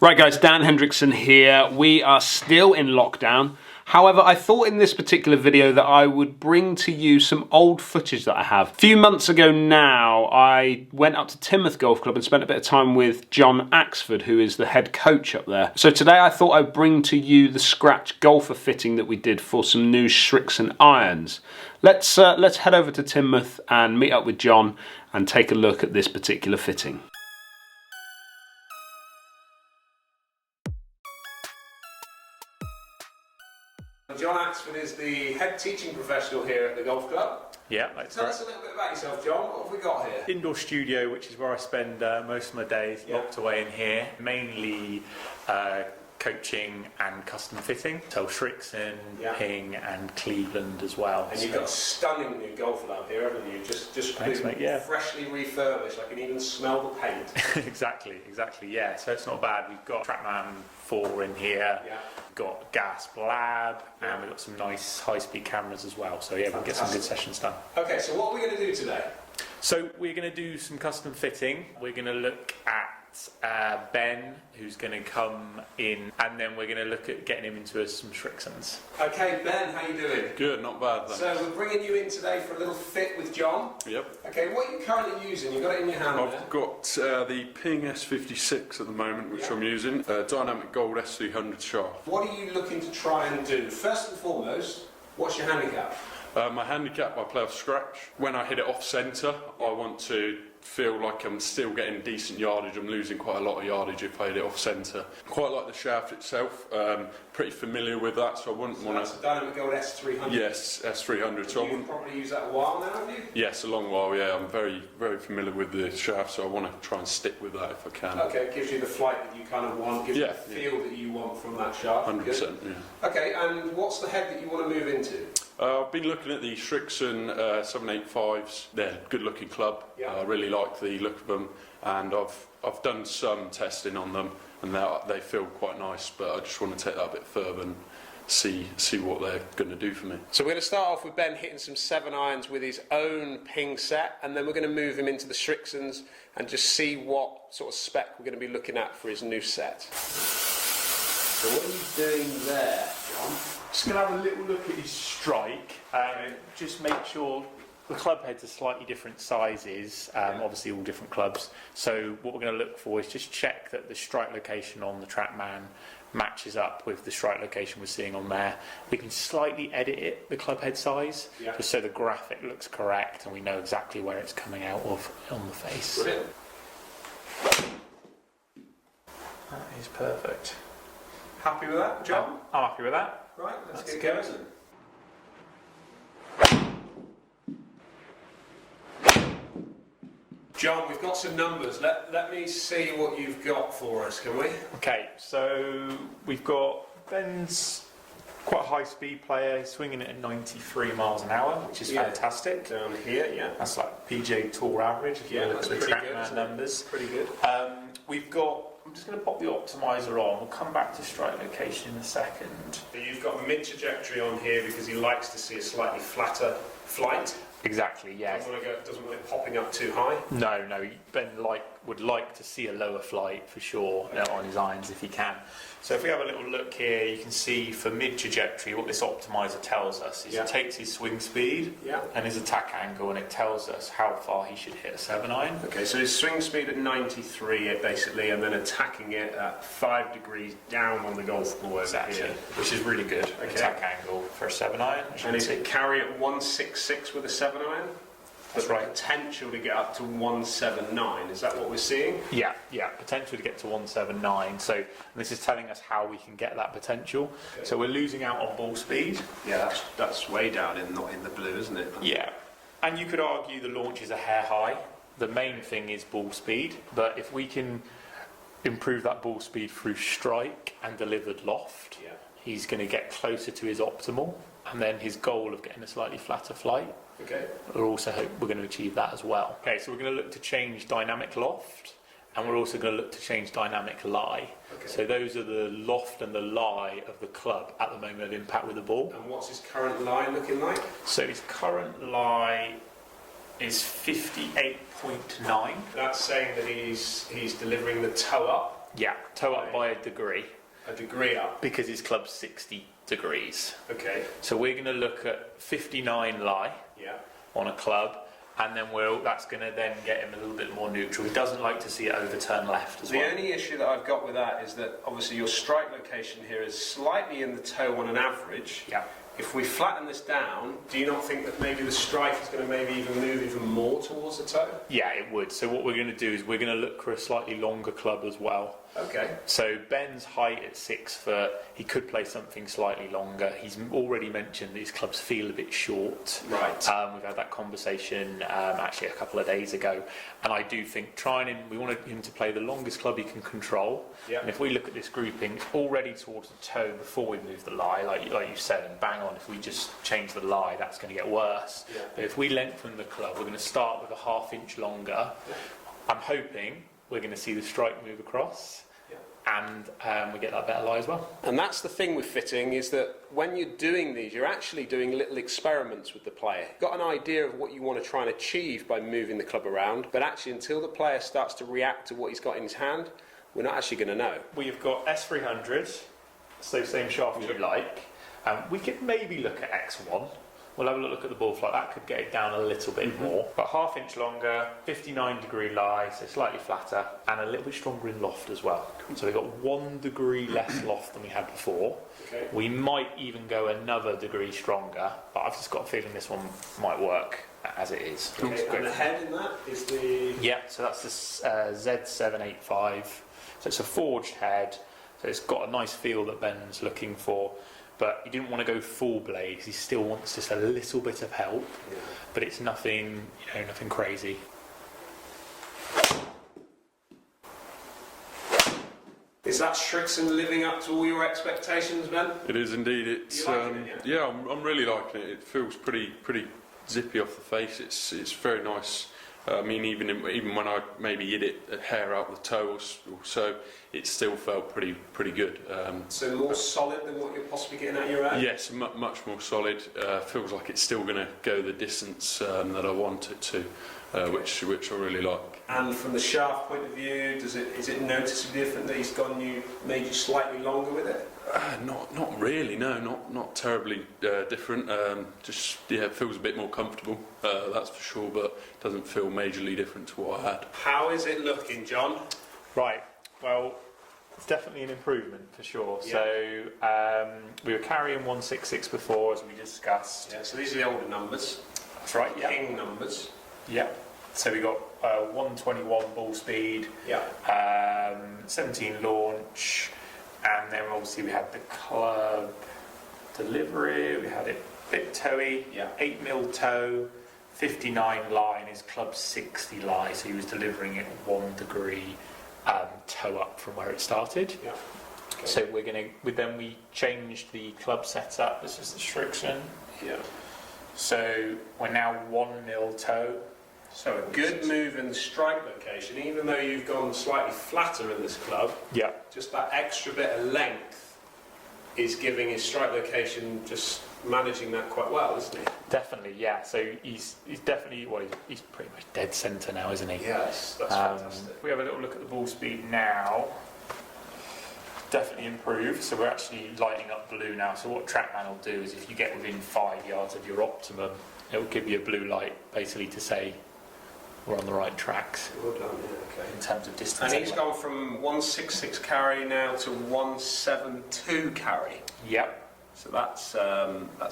Right guys, Dan Hendriksen here. We are still in lockdown. However, I thought in this particular video that I would bring to you some old footage that I have. A few months ago now, I went up to Teignmouth Golf Club and spent a bit of time with Jon Axford, who is the head coach up there. So today I thought I'd bring to you the scratch golfer fitting that we did for some new Srixon irons. Let's head over to Teignmouth and meet up with Jon and take a look at this particular fitting. Jon Axford is the head teaching professional here at the golf club. Yeah, that's Tell us a little bit about yourself, Jon. What have we got here? Indoor studio, which is where I spend most of my days, locked away in here. Mainly coaching and custom fitting. So Srixon, Ping and Cleveland as well. And you've got a stunning new golf lab here, haven't you? Just Thanks, mate, yeah. Freshly refurbished. I can even smell the paint. exactly, yeah. So it's not bad. We've got Trackman 4 in here. Yeah. Got gas lab, and we've got some nice high-speed cameras as well. So yeah, we'll get some good sessions done. Okay, so what are we going to do today? So we're going to do some custom fitting. We're going to look at Ben, who's going to come in, and then we're going to look at getting him into some Srixons. Okay, Ben, how you doing? Good, not bad, thanks. So we're bringing you in today for a little fit with Jon. Yep. Okay, what are you currently using? You've got it in your hand. I've got the Ping S56 at the moment, which I'm using. Dynamic Gold S300 shaft. What are you looking to try and do? First and foremost, what's your handicap? My handicap, I play off scratch. When I hit it off centre, I want to feel like I'm still getting decent yardage. I'm losing quite a lot of yardage if I hit it off centre. Quite like the shaft itself. Pretty familiar with that, so I wouldn't want to. That's a Dynamic Gold S300. Yes, S300. So you've probably used that a while now, have you? Yes, a long while. Yeah, I'm very familiar with the shaft, so I want to try and stick with that if I can. Okay, it gives you the flight that you kind of want. Gives you the feel that you want from that shaft. 100%. Yeah. Okay, and what's the head that you want to move into? I've been looking at the Srixon 785s. They're a good looking club. Yeah. I really like the look of them, and I've done some testing on them, and they feel quite nice, but I just want to take that a bit further and see what they're going to do for me. So we're going to start off with Ben hitting some 7 irons with his own Ping set, and then we're going to move him into the Srixons and just see what sort of spec we're going to be looking at for his new set. So what are you doing there, Jon? Just going to have a little look at his strike, just make sure the club heads are slightly different sizes, obviously all different clubs. So what we're going to look for is just check that the strike location on the Trackman matches up with the strike location we're seeing on there. We can slightly edit it, the club head size, just so the graphic looks correct and we know exactly where it's coming out of on the face. Brilliant. That is perfect. Happy with that, Jon? I'm happy with that. Right, let's get good. going. Jon, we've got some numbers. Let me see what you've got for us, can we? Okay, so we've got Ben's quite a high speed player, swinging it at 93 miles an hour, which is fantastic. Down here, yeah. That's like PGA Tour average if you look at the Trackman numbers. Pretty good. We've got, I'm just going to pop the optimizer on. We'll come back to strike location in a second. You've got mid trajectory on here because he likes to see a slightly flatter flight. Exactly, yeah. Doesn't want it popping up too high. No, Ben would like to see a lower flight for sure on his irons if he can. So if we have a little look here, you can see for mid trajectory what this optimizer tells us is it takes his swing speed and his attack angle, and it tells us how far he should hit a 7 iron. Okay, so his swing speed at 93 basically, and then attacking it at 5 degrees down on the golf ball over here. Which is really good attack angle for a 7 iron. And is it carry at 166 with a 7 iron? That's right. Potential to get up to 179. Is that what we're seeing? Yeah. Potential to get to 179. So this is telling us how we can get that potential. Okay. So we're losing out on ball speed. Yeah, that's way down not in the blue, isn't it? Yeah. And you could argue the launch is a hair high. The main thing is ball speed. But if we can improve that ball speed through strike and delivered loft, he's going to get closer to his optimal. And then his goal of getting a slightly flatter flight. Okay. We're also we're going to achieve that as well. Okay, so we're going to look to change dynamic loft, and we're also going to look to change dynamic lie. Okay. So those are the loft and the lie of the club at the moment of impact with the ball. And what's his current lie looking like? So his current lie is 58.9. That's saying that he's delivering the toe up up. Yeah, toe up by a degree. A degree up. Because his club's 60 degrees. Okay. So we're going to look at 59 lie on a club, and then that's going to then get him a little bit more neutral. He doesn't like to see it overturn left as well. The only issue that I've got with that is that obviously your strike location here is slightly in the toe on an average. Yeah. If we flatten this down, do you not think that maybe the strike is going to maybe even move even more towards the toe? Yeah, it would. So what we're going to do is we're going to look for a slightly longer club as well. Okay. So Ben's height at 6 foot, he could play something slightly longer. He's already mentioned that his clubs feel a bit short. Right. We've had that conversation actually a couple of days ago, and I do think we wanted him to play the longest club he can control. Yeah. And if we look at this grouping, it's already towards the toe before we move the lie, like you said, and bang on. If we just change the lie, that's going to get worse. Yeah. But if we lengthen the club, we're going to start with a ½ inch longer. Yeah. I'm hoping we're going to see the strike move across, and we get that better lie as well. And that's the thing with fitting, is that when you're doing these, you're actually doing little experiments with the player. You've got an idea of what you want to try and achieve by moving the club around, but actually until the player starts to react to what he's got in his hand, we're not actually going to know. We've got S300, so same shaft you like. We could maybe look at X1. We'll have a look at the ball flight. That could get it down a little bit more. But ½ inch longer, 59 degree lie, so slightly flatter, and a little bit stronger in loft as well. So we've got 1 degree less loft than we had before. Okay. We might even go another degree stronger, but I've just got a feeling this one might work as it is. Okay, and the head in that is the... Yeah, so that's the Z785. So it's a forged head, so it's got a nice feel that Ben's looking for. But he didn't want to go full blade because he still wants just a little bit of help. Yeah. But it's nothing, nothing crazy. Is that Srixon living up to all your expectations, Ben? It is indeed. It's I'm really liking it. It feels pretty zippy off the face. It's very nice. I mean, even when I maybe hit it a hair out the toe or so, it still felt pretty good. So more solid than what you're possibly getting at your end? Yes, much more solid. Feels like it's still going to go the distance that I want it to, which I really like. And from the shaft point of view, is it noticeably different that he's made you slightly longer with it? Not really, no, not terribly different. It feels a bit more comfortable, that's for sure, but it doesn't feel majorly different to what I had. How is it looking, John? Right, well, it's definitely an improvement for sure. Yeah. So we were carrying 166 before, as we discussed. Yeah, so these are the older numbers. That's right, yeah. Ping numbers. Yeah. So we got 121 ball speed, 17 launch, and then obviously we had the club delivery, we had it bit toey, 8mm toe, 59 lie, and his club 60 lie, so he was delivering it 1 degree toe up from where it started. Yeah. Okay. So we changed the club setup. This is the Srixon. Yeah. So we're now 1mm toe. So a good move in the strike location, even though you've gone slightly flatter in this club. Yeah. Just that extra bit of length is giving his strike location, just managing that quite well, isn't he? Definitely, yeah. So he's definitely, he's pretty much dead centre now, isn't he? Yes, that's fantastic. If we have a little look at the ball speed now, definitely improved. So we're actually lighting up blue now. So what Trackman will do is if you get within 5 yards of your optimum, it will give you a blue light basically to say we're on the right tracks. Well done, yeah, okay. In terms of distance. And he's gone from 166 carry now to 172 carry. Yep. So that's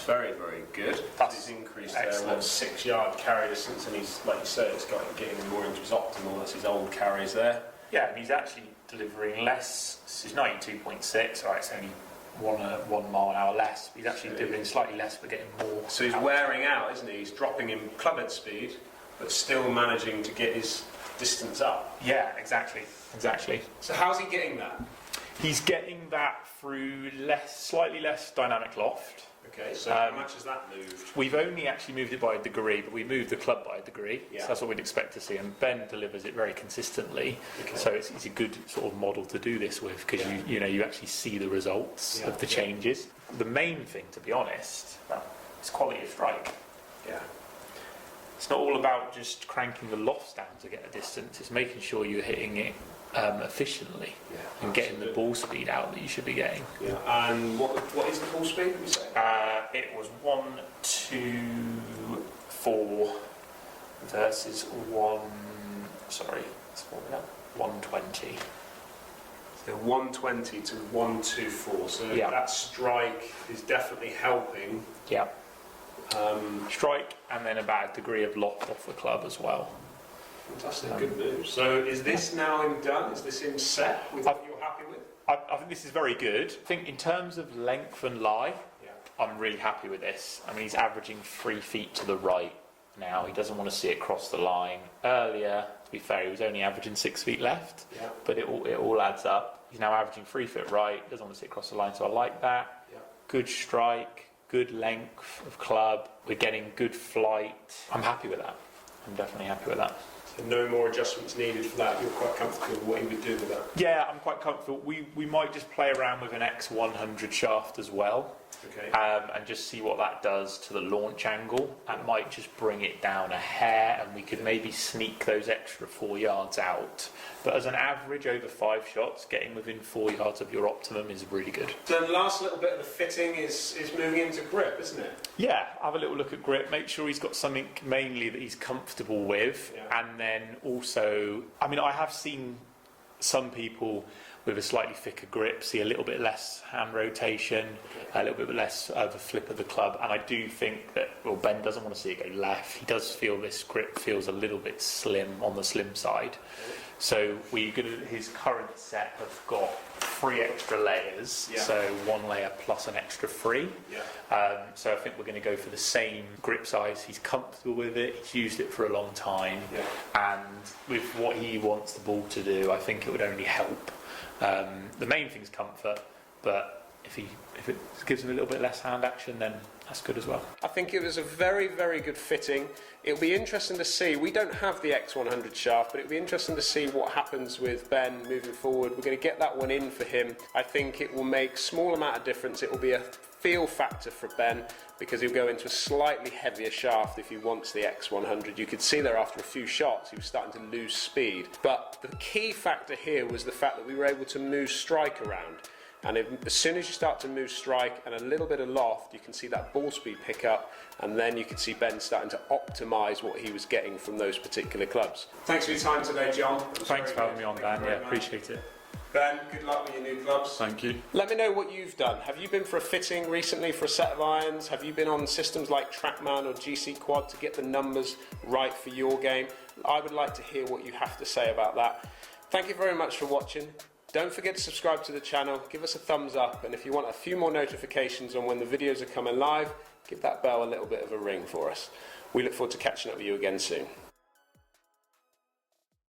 very, very good. That's his increase there on 6 yard carry distance, and he's, like you said, it's getting him more into his optimal. That's his old carries there. Yeah, and he's actually delivering less. This is 92.6. Right, it's only 1 mile an hour less. He's actually delivering slightly less, but getting more. So he's wearing out, isn't he? He's dropping in clubhead speed, but still managing to get his distance up. Yeah, exactly. So how's he getting that? He's getting that through slightly less dynamic loft. Okay, so how much has that moved? We've only actually moved it by a degree, but we moved the club by a degree. Yeah. So that's what we'd expect to see. And Ben delivers it very consistently. Okay. So it's a good sort of model to do this with, because you actually see the results of the changes. The main thing, to be honest, is quality of strike. Yeah. It's not all about just cranking the lofts down to get a distance. It's making sure you're hitting it efficiently and getting the ball speed out that you should be getting. Yeah. And what is the ball speed, we say? It was 124 versus 120. So 120 to 124. So Yeah. that strike is definitely helping. Yeah. Strike and then about a degree of loft off the club as well. Fantastic, good news. So is this now him done? Is this him set with what you're happy with? I think this is very good. I think in terms of length and lie, I'm really happy with this. I mean, he's averaging 3 feet to the right now. He doesn't want to see it cross the line. Earlier, to be fair, he was only averaging 6 feet left, but it all adds up. He's now averaging 3 feet right, doesn't want to see it cross the line, so I like that. Good strike, good length of club. We're getting good flight. I'm happy with that. I'm definitely happy with that. So no more adjustments needed for that. You're quite comfortable with what you would do with that? Yeah, I'm quite comfortable. We might just play around with an X100 shaft as well. Okay. And just see what that does to the launch angle. That might just bring it down a hair, and we could maybe sneak those extra 4 yards out. But as an average over 5 shots, getting within 4 yards of your optimum is really good. So the last little bit of the fitting is moving into grip, isn't it? Yeah, have a little look at grip. Make sure he's got something mainly that he's comfortable with, and then also, I mean, I have seen some people with a slightly thicker grip see a little bit less hand rotation, a little bit less of a flip of the club, and I do think that, well, Ben doesn't want to see it go left. He does feel this grip feels a little bit slim on the slim side. So his current set have got 3 extra layers, so 1 layer plus an extra 3. So I think we're going to go for the same grip size. He's comfortable with it, he's used it for a long time, and with what he wants the ball to do, I think it would only help. The main thing is comfort, but if it gives him a little bit less hand action, then that's good as well. I think it was a very, very good fitting. It'll be interesting to see. We don't have the X100 shaft, but it'll be interesting to see what happens with Ben moving forward. We're going to get that one in for him. I think it will make small amount of difference. It will be a feel factor for Ben because he'll go into a slightly heavier shaft if he wants the X100. You could see there after a few shots he was starting to lose speed. But the key factor here was the fact that we were able to move strike around. And as soon as you start to move strike and a little bit of loft, you can see that ball speed pick up, and then you can see Ben starting to optimise what he was getting from those particular clubs. Thanks for your time today, Jon. Thanks for having me on, Dan. Yeah, appreciate it. Ben, good luck with your new clubs. Thank you. Let me know what you've done. Have you been for a fitting recently for a set of irons? Have you been on systems like Trackman or GC Quad to get the numbers right for your game? I would like to hear what you have to say about that. Thank you very much for watching. Don't forget to subscribe to the channel, give us a thumbs up, and if you want a few more notifications on when the videos are coming live, give that bell a little bit of a ring for us. We look forward to catching up with you again soon.